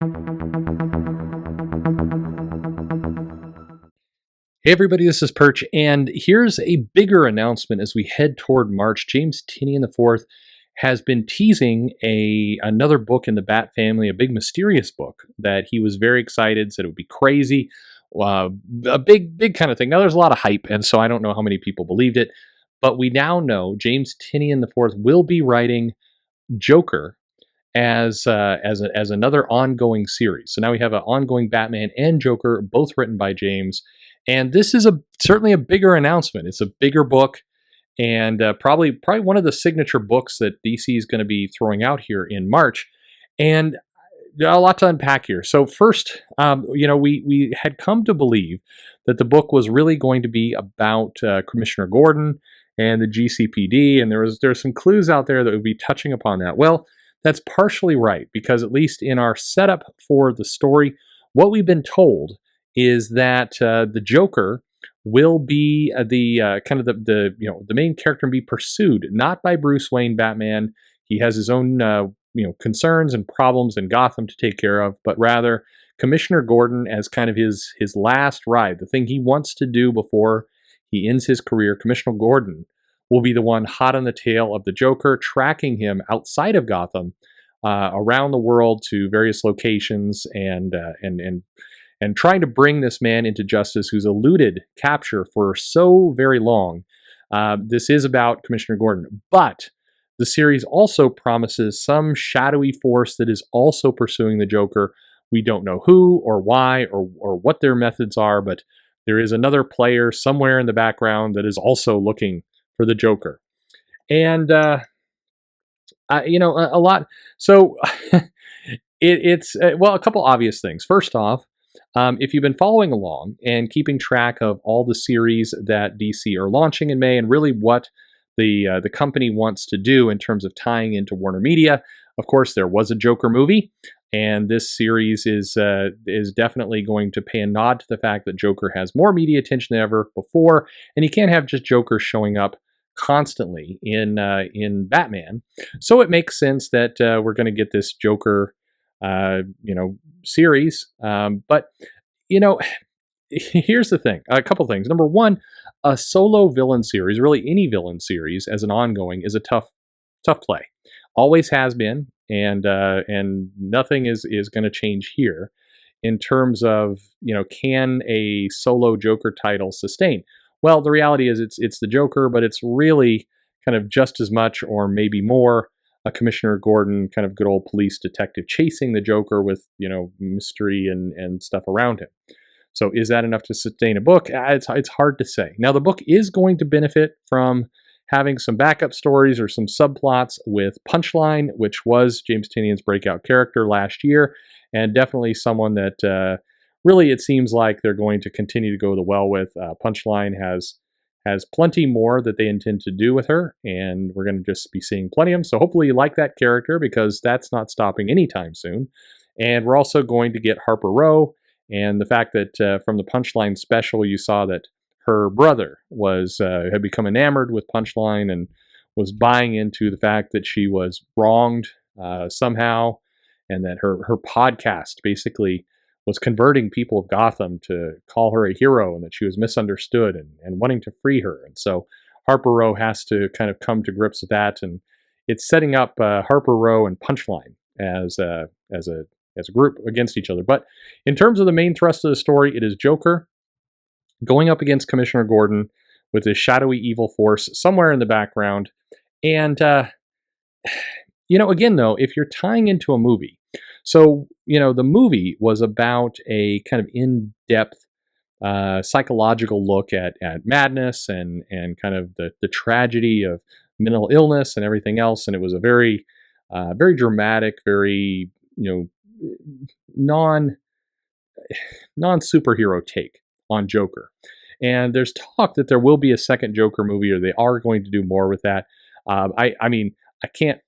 Hey everybody, this is Perch, and here's a bigger announcement as we head toward March. James Tynion IV has been teasing another book in the Bat family, a big mysterious book that he was very excited, said it would be crazy, uh, a big kind of thing. Now there's a lot of hype, and so I don't know how many people believed it, but we now know James Tynion IV will be writing Joker as another ongoing series. So now we have an ongoing Batman and Joker, both written by James, and this is certainly a bigger announcement. It's a bigger book, and probably one of the signature books that DC is going to be throwing out here in March, and a lot to unpack here. So first, we had come to believe that the book was really going to be about Commissioner Gordon and the GCPD, and there's some clues out there that would be touching upon that. Well, that's partially right, because at least in our setup for the story, what we've been told is that the Joker will be the main character and be pursued not by Bruce Wayne Batman. He has his own concerns and problems in Gotham to take care of, but rather Commissioner Gordon as kind of his last ride, the thing he wants to do before he ends his career. Commissioner Gordon will be the one hot on the tail of the Joker, tracking him outside of Gotham, around the world to various locations, and trying to bring this man into justice who's eluded capture for so very long. This is about Commissioner Gordon, but the series also promises some shadowy force that is also pursuing the Joker. We don't know who or why or what their methods are, but there is another player somewhere in the background that is also looking for the Joker. And, a lot. So it's a couple obvious things. First off, if you've been following along and keeping track of all the series that DC are launching in May and really what the company wants to do in terms of tying into Warner Media, of course, there was a Joker movie, and this series is definitely going to pay a nod to the fact that Joker has more media attention than ever before, and you can't have just Joker showing up constantly in Batman. So it makes sense that we're going to get this Joker series. But here's the thing: a couple things. Number one, a solo villain series, really any villain series as an ongoing, is a tough play. Always has been, and nothing is going to change here in terms of can a solo Joker title sustain? Well, the reality is it's the Joker, but it's really kind of just as much or maybe more a Commissioner Gordon kind of good old police detective chasing the Joker with mystery and stuff around him. So is that enough to sustain a book? It's hard to say. Now the book is going to benefit from having some backup stories or some subplots with Punchline, which was James Tynion's breakout character last year, and definitely someone that really it seems like they're going to continue to go the well with. Punchline has plenty more that they intend to do with her, and we're going to just be seeing plenty of them. So hopefully you like that character, because that's not stopping anytime soon. And we're also going to get Harper Row, and the fact that from the Punchline special you saw that her brother had become enamored with Punchline and was buying into the fact that she was wronged somehow, and that her podcast basically was converting people of Gotham to call her a hero, and that she was misunderstood and wanting to free her. And so Harper Row has to kind of come to grips with that, and it's setting up Harper Row and Punchline as a group against each other. But in terms of the main thrust of the story, it is Joker going up against Commissioner Gordon with this shadowy evil force somewhere in the background. And, again, though, if you're tying into a movie, so, the movie was about a kind of in-depth psychological look at madness and kind of the tragedy of mental illness and everything else. And it was a very, very dramatic, very, non-superhero take on Joker. And there's talk that there will be a second Joker movie, or they are going to do more with that. I can't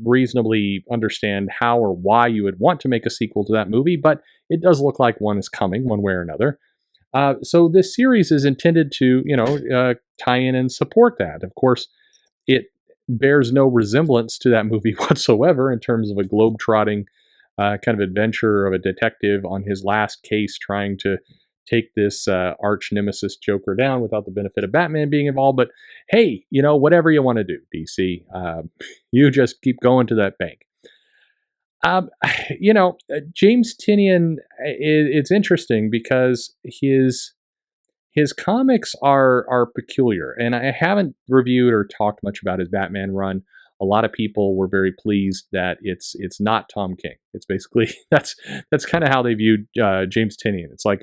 reasonably understand how or why you would want to make a sequel to that movie, but it does look like one is coming one way or another. So this series is intended to, tie in and support that. Of course, it bears no resemblance to that movie whatsoever in terms of a globe-trotting kind of adventure of a detective on his last case, trying to take this arch nemesis Joker down without the benefit of Batman being involved. But hey, whatever you want to do, DC, you just keep going to that bank. Um, James Tynion, it's interesting because his comics are peculiar, and I haven't reviewed or talked much about his Batman run. A lot of people were very pleased that it's not Tom King. It's basically that's kind of how they viewed James Tynion. It's like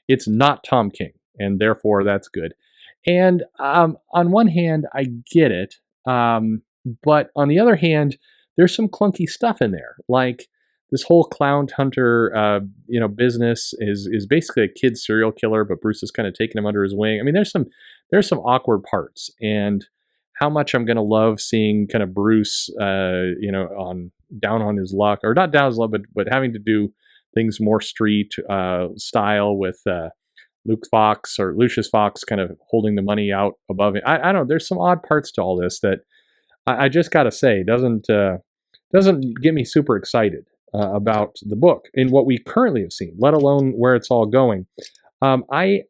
it's not Tom King, and therefore that's good. And on one hand, I get it, but on the other hand, there's some clunky stuff in there, like this whole clown hunter, business is basically a kid serial killer, but Bruce is kind of taking him under his wing. I mean, there's some awkward parts, and how much I'm gonna love seeing kind of Bruce, on down on his luck, or not down his luck, but having to do things more street style with Lucius Fox kind of holding the money out above it. I don't know. There's some odd parts to all this that I just gotta say doesn't get me super excited about the book in what we currently have seen, let alone where it's all going. I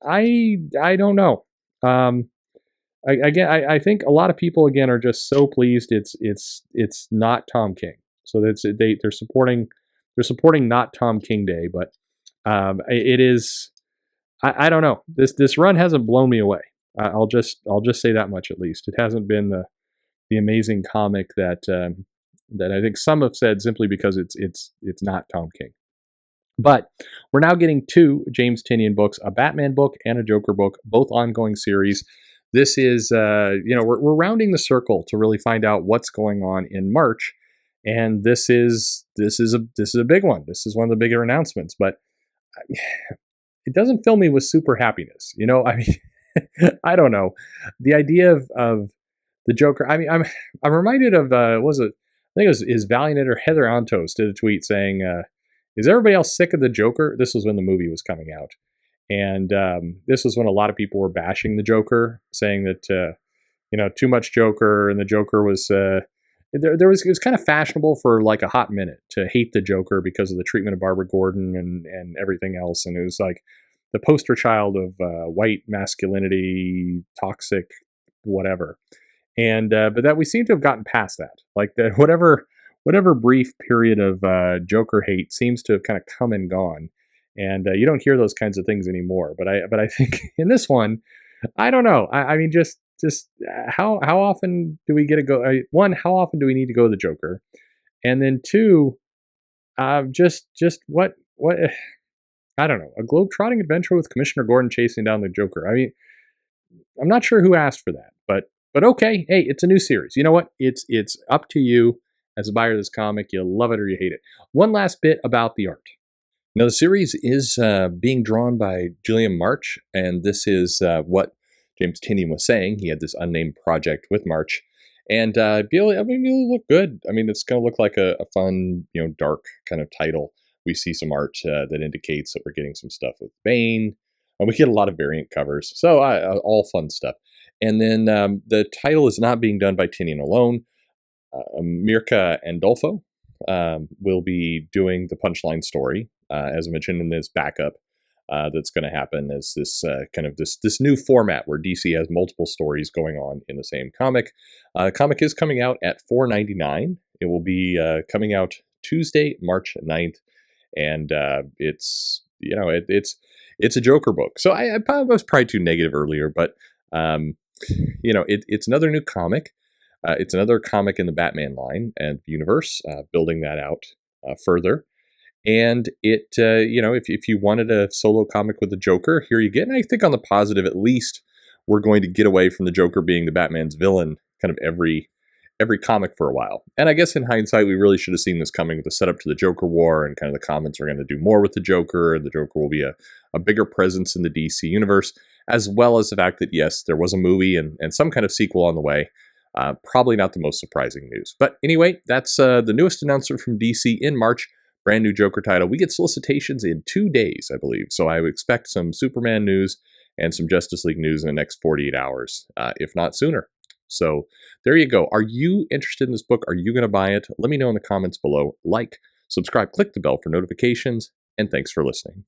don't know. I think a lot of people again are just so pleased it's not Tom King, so they're supporting not Tom King Day, but it is. I don't know. This run hasn't blown me away. I'll just say that much at least. It hasn't been the amazing comic that I think some have said simply because it's not Tom King. But we're now getting two James Tynion books, a Batman book and a Joker book, both ongoing series. This is we're rounding the circle to really find out what's going on in March, and this is a big one. This is one of the bigger announcements, but it doesn't fill me with super happiness. I mean, I don't know. The idea of the Joker. I mean, I'm reminded of was it? I think it was is Valiant or Heather Antos did a tweet saying, "Is everybody else sick of the Joker?" This was when the movie was coming out, and this was when a lot of people were bashing the Joker, saying that too much Joker, and the Joker was. It was kind of fashionable for like a hot minute to hate the Joker because of the treatment of Barbara Gordon and everything else, and it was like the poster child of white masculinity, toxic, whatever. And but that we seem to have gotten past that. Like that, whatever brief period of Joker hate seems to have kind of come and gone, and you don't hear those kinds of things anymore. But I think in this one, I don't know. I mean, just how often do we get to go? One, how often do we need to go to the Joker? And then two, just what I don't know, a globe-trotting adventure with Commissioner Gordon chasing down the Joker. I mean, I'm not sure who asked for that, but okay, hey, it's a new series. You know what? It's up to you as a buyer of this comic. You love it or you hate it. One last bit about the art. Now, the series is being drawn by Guillem March, and this is what James Tynion was saying. He had this unnamed project with March, and it'll look good. I mean, it's going to look like a fun, dark kind of title. We see some art that indicates that we're getting some stuff with Bane, and we get a lot of variant covers. So all fun stuff. And then the title is not being done by Tynion alone. Mirka Andolfo will be doing the Punchline story, as I mentioned in this backup. That's going to happen as this kind of this new format where DC has multiple stories going on in the same comic. The comic is coming out at $4.99. It will be coming out Tuesday, March 9th, and it's a Joker book. So I was probably too negative earlier, but it's another new comic. It's another comic in the Batman line and universe, building that out further. And it, if you wanted a solo comic with the Joker, here you get. And I think on the positive, at least, we're going to get away from the Joker being the Batman's villain kind of every comic for a while. And I guess in hindsight, we really should have seen this coming with the setup to the Joker War, and kind of the comments are going to do more with the Joker, and the Joker will be a bigger presence in the DC universe, as well as the fact that, yes, there was a movie and some kind of sequel on the way. Probably not the most surprising news. But anyway, that's the newest announcement from DC in March. Brand new Joker title. We get solicitations in 2 days, I believe. So I would expect some Superman news and some Justice League news in the next 48 hours, if not sooner. So there you go. Are you interested in this book? Are you going to buy it? Let me know in the comments below. Like, Subscribe, click the bell for notifications, and thanks for listening.